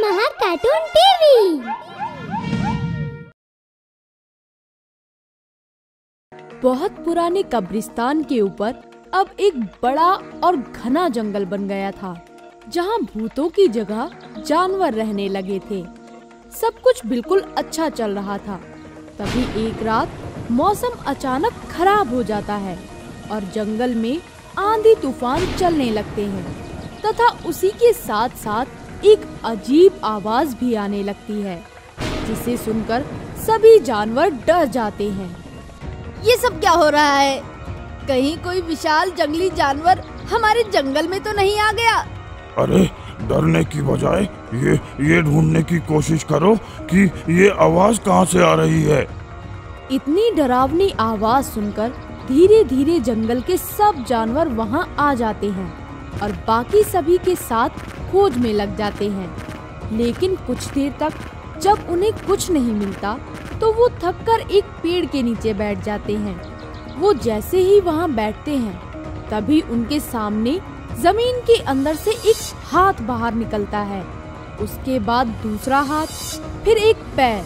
Mahar cartoon TV. बहुत पुराने कब्रिस्तान के ऊपर अब एक बड़ा और घना जंगल बन गया था, जहाँ भूतों की जगह जानवर रहने लगे थे। सब कुछ बिल्कुल अच्छा चल रहा था। तभी एक रात मौसम अचानक खराब हो जाता है और जंगल में आंधी तूफान चलने लगते हैं तथा उसी के साथ साथ एक अजीब आवाज भी आने लगती है, जिसे सुनकर सभी जानवर डर जाते हैं। ये सब क्या हो रहा है? कहीं कोई विशाल जंगली जानवर हमारे जंगल में तो नहीं आ गया? अरे डरने की बजाय ये ढूंढने की कोशिश करो कि ये आवाज कहाँ से आ रही है। इतनी डरावनी आवाज सुनकर धीरे धीरे जंगल के सब जानवर वहाँ आ जाते हैं और बाकी सभी के साथ खोज में लग जाते हैं। लेकिन कुछ देर तक जब उन्हें कुछ नहीं मिलता तो वो थककर एक पेड़ के नीचे बैठ जाते हैं। वो जैसे ही वहाँ बैठते हैं तभी उनके सामने जमीन के अंदर से एक हाथ बाहर निकलता है। उसके बाद दूसरा हाथ, फिर एक पैर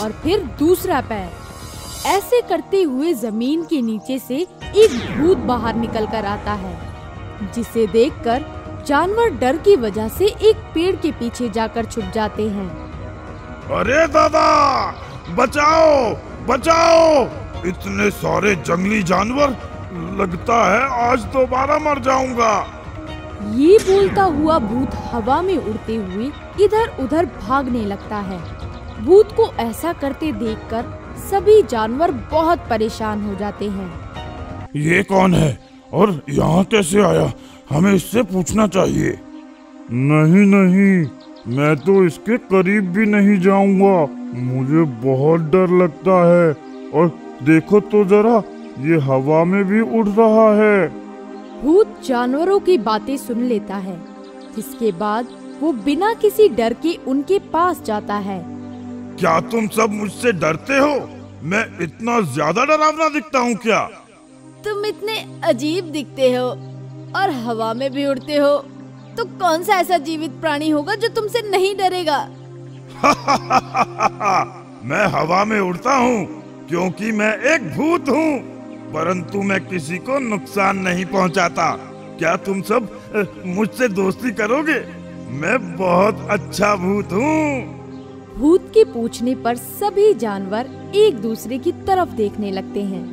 और फिर दूसरा पैर। ऐसे करते हुए जमीन के नीचे से एक भूत बाहर निकल कर आता है, जिसे देखकर जानवर डर की वजह से एक पेड़ के पीछे जाकर छुप जाते हैं। अरे दादा, बचाओ बचाओ! इतने सारे जंगली जानवर, लगता है आज दोबारा मर जाऊंगा। ये बोलता हुआ भूत हवा में उड़ते हुए इधर उधर भागने लगता है। भूत को ऐसा करते देखकर सभी जानवर बहुत परेशान हो जाते हैं। ये कौन है और यहाँ कैसे आया? हमें इससे पूछना चाहिए। नहीं नहीं, मैं तो इसके करीब भी नहीं जाऊंगा। मुझे बहुत डर लगता है। और देखो तो जरा, ये हवा में भी उड़ रहा है। भूत जानवरों की बातें सुन लेता है, जिसके बाद वो बिना किसी डर के उनके पास जाता है। क्या तुम सब मुझसे डरते हो? मैं इतना ज्यादा डरावना दिखता हूँ क्या? तुम इतने अजीब दिखते हो और हवा में भी उड़ते हो, तो कौन सा ऐसा जीवित प्राणी होगा जो तुमसे नहीं डरेगा? मैं हवा में उड़ता हूँ क्योंकि मैं एक भूत हूँ, परंतु मैं किसी को नुकसान नहीं पहुँचाता। क्या तुम सब मुझसे दोस्ती करोगे? मैं बहुत अच्छा भूत हूँ। भूत के पूछने पर सभी जानवर एक दूसरे की तरफ देखने लगते हैं।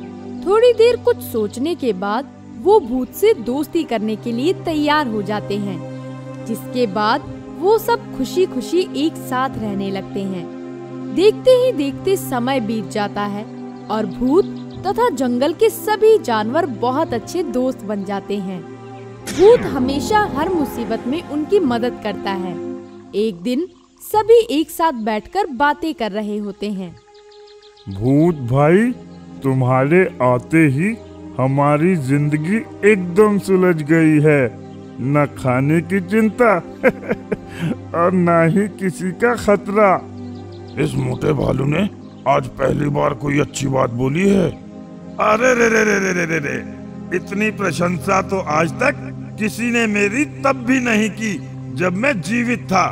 थोड़ी देर कुछ सोचने के बाद वो भूत से दोस्ती करने के लिए तैयार हो जाते हैं, जिसके बाद वो सब खुशी खुशी एक साथ रहने लगते हैं। देखते ही देखते समय बीत जाता है और भूत तथा जंगल के सभी जानवर बहुत अच्छे दोस्त बन जाते हैं। भूत हमेशा हर मुसीबत में उनकी मदद करता है। एक दिन सभी एक साथ बैठकर बातें कर रहे होते हैं। भूत भाई, तुम्हारे आते ही हमारी जिंदगी एकदम सुलझ गई है। न खाने की चिंता और न ही किसी का खतरा। इस मोटे भालू ने आज पहली बार कोई अच्छी बात बोली है। अरे रे रे रे रे रे रे रे, इतनी प्रशंसा तो आज तक किसी ने मेरी तब भी नहीं की जब मैं जीवित था,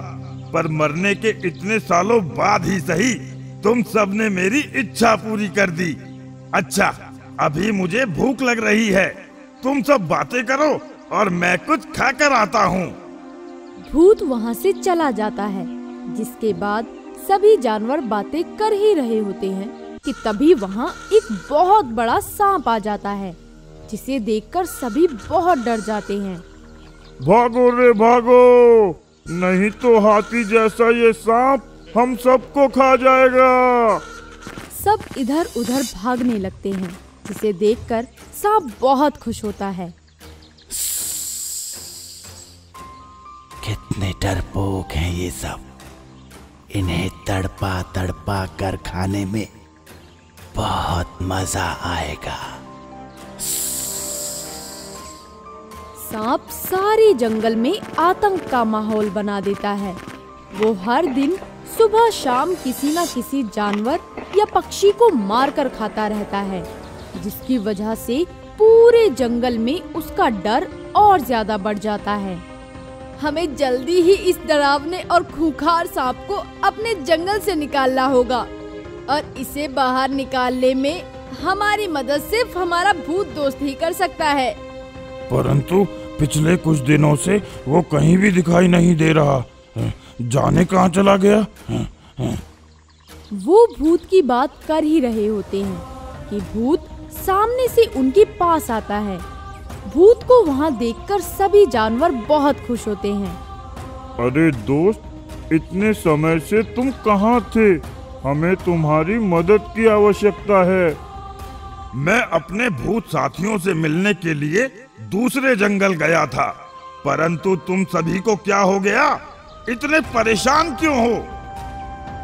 पर मरने के इतने सालों बाद ही सही तुम सब ने मेरी इच्छा पूरी कर दी। अच्छा, अभी मुझे भूख लग रही है। तुम सब बातें करो और मैं कुछ खाकर आता हूँ। भूत वहाँ से चला जाता है, जिसके बाद सभी जानवर बातें कर ही रहे होते हैं कि तभी वहाँ एक बहुत बड़ा सांप आ जाता है, जिसे देखकर सभी बहुत डर जाते हैं। भागो रे भागो, नहीं तो हाथी जैसा ये सांप हम सबको खा जाएगा। सब इधर उधर भागने लगते हैं, जिसे देखकर सांप बहुत खुश होता है। कितने डरपोक हैं ये सब। इन्हें तड़पा तड़पा कर खाने में बहुत मजा आएगा। सांप सारे जंगल में आतंक का माहौल बना देता है। वो हर दिन सुबह शाम किसी न किसी जानवर या पक्षी को मारकर खाता रहता है, जिसकी वजह से पूरे जंगल में उसका डर और ज्यादा बढ़ जाता है। हमें जल्दी ही इस डरावने और खूंखार सांप को अपने जंगल से निकालना होगा और इसे बाहर निकालने में हमारी मदद सिर्फ हमारा भूत दोस्त ही कर सकता है। परंतु पिछले कुछ दिनों से वो कहीं भी दिखाई नहीं दे रहा। जाने कहाँ चला गया? वो भूत की बात कर ही रहे होते हैं कि भूत सामने से उनके पास आता है। भूत को वहाँ देखकर सभी जानवर बहुत खुश होते हैं। अरे दोस्त, इतने समय से तुम कहाँ थे? हमें तुम्हारी मदद की आवश्यकता है। मैं अपने भूत साथियों से मिलने के लिए दूसरे जंगल गया था, परंतु तुम सभी को क्या हो गया? इतने परेशान क्यों हो?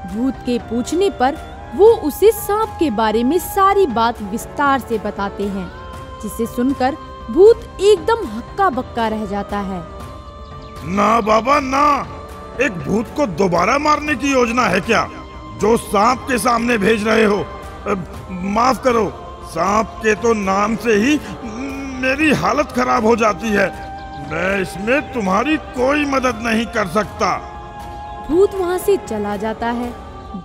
भूत के पूछने पर वो उसे सांप के बारे में सारी बात विस्तार से बताते हैं, जिसे सुनकर भूत एकदम हक्का बक्का रह जाता है। ना बाबा ना, एक भूत को दोबारा मारने की योजना है क्या, जो सांप के सामने भेज रहे हो? माफ करो, सांप के तो नाम से ही मेरी हालत खराब हो जाती है। मैं इसमें तुम्हारी कोई मदद नहीं कर सकता। भूत वहाँ से चला जाता है,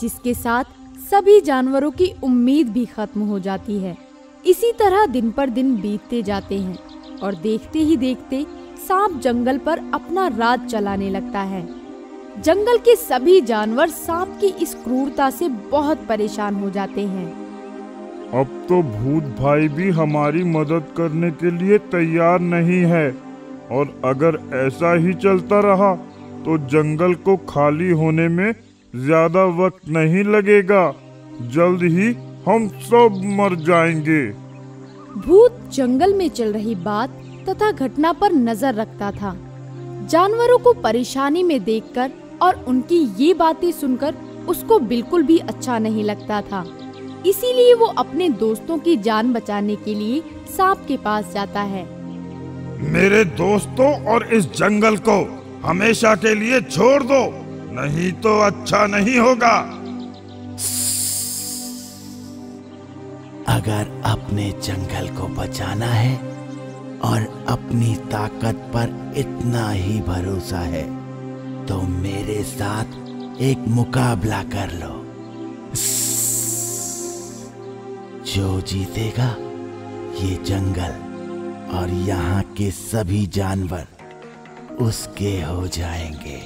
जिसके साथ सभी जानवरों की उम्मीद भी खत्म हो जाती है। इसी तरह दिन पर दिन बीतते जाते हैं और देखते ही देखते सांप जंगल पर अपना राज चलाने लगता है। जंगल के सभी जानवर सांप की इस क्रूरता से बहुत परेशान हो जाते हैं। अब तो भूत भाई भी हमारी मदद करने के लिए तैयार नहीं है, और अगर ऐसा ही चलता रहा तो जंगल को खाली होने में ज्यादा वक्त नहीं लगेगा। जल्द ही हम सब मर जाएंगे। भूत जंगल में चल रही बात तथा घटना पर नजर रखता था। जानवरों को परेशानी में देखकर और उनकी ये बातें सुनकर उसको बिल्कुल भी अच्छा नहीं लगता था। इसीलिए वो अपने दोस्तों की जान बचाने के लिए सांप के पास जाता है। मेरे दोस्तों और इस जंगल को हमेशा के लिए छोड़ दो, नहीं तो अच्छा नहीं होगा। अगर अपने जंगल को बचाना है और अपनी ताकत पर इतना ही भरोसा है, तो मेरे साथ एक मुकाबला कर लो। जो जीतेगा ये जंगल और यहाँ के सभी जानवर उसके हो जाएंगे।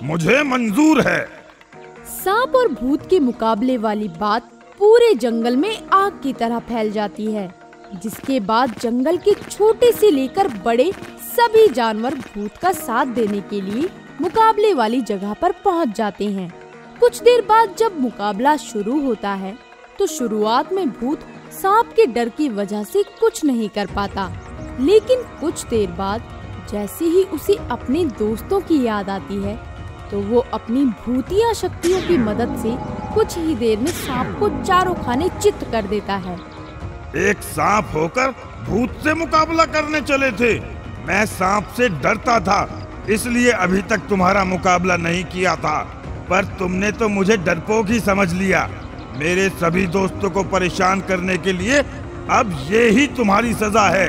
मुझे मंजूर है। सांप और भूत के मुकाबले वाली बात पूरे जंगल में आग की तरह फैल जाती है, जिसके बाद जंगल के छोटे से लेकर बड़े सभी जानवर भूत का साथ देने के लिए मुकाबले वाली जगह पर पहुंच जाते हैं। कुछ देर बाद जब मुकाबला शुरू होता है तो शुरुआत में भूत सांप के डर की वजह से कुछ नहीं कर पाता, लेकिन कुछ देर बाद जैसे ही उसे अपने दोस्तों की याद आती है तो वो अपनी भूतिया शक्तियों की मदद से कुछ ही देर में सांप को चारों खाने चित्त कर देता है। एक सांप होकर भूत से मुकाबला करने चले थे। मैं सांप से डरता था, इसलिए अभी तक तुम्हारा मुकाबला नहीं किया था, पर तुमने तो मुझे डरपोक ही समझ लिया। मेरे सभी दोस्तों को परेशान करने के लिए अब ये ही तुम्हारी सजा है।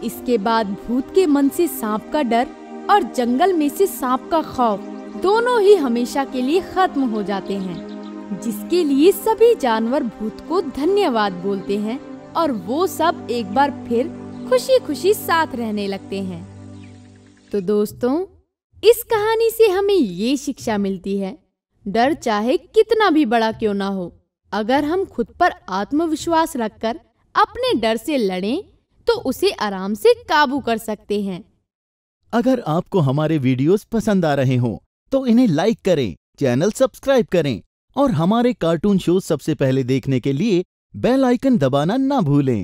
इसके बाद भूत के मन से सांप का डर और जंगल में से सांप का खौफ दोनों ही हमेशा के लिए खत्म हो जाते हैं, जिसके लिए सभी जानवर भूत को धन्यवाद बोलते हैं और वो सब एक बार फिर खुशी खुशी साथ रहने लगते हैं। तो दोस्तों, इस कहानी से हमें ये शिक्षा मिलती है, डर चाहे कितना भी बड़ा क्यों ना हो, अगर हम खुद पर आत्मविश्वास रखकर अपने डर से लड़ें तो उसे आराम से काबू कर सकते हैं। अगर आपको हमारे वीडियोस पसंद आ रहे हों तो इन्हें लाइक करें, चैनल सब्सक्राइब करें और हमारे कार्टून शो सबसे पहले देखने के लिए बेल आइकन दबाना ना भूलें।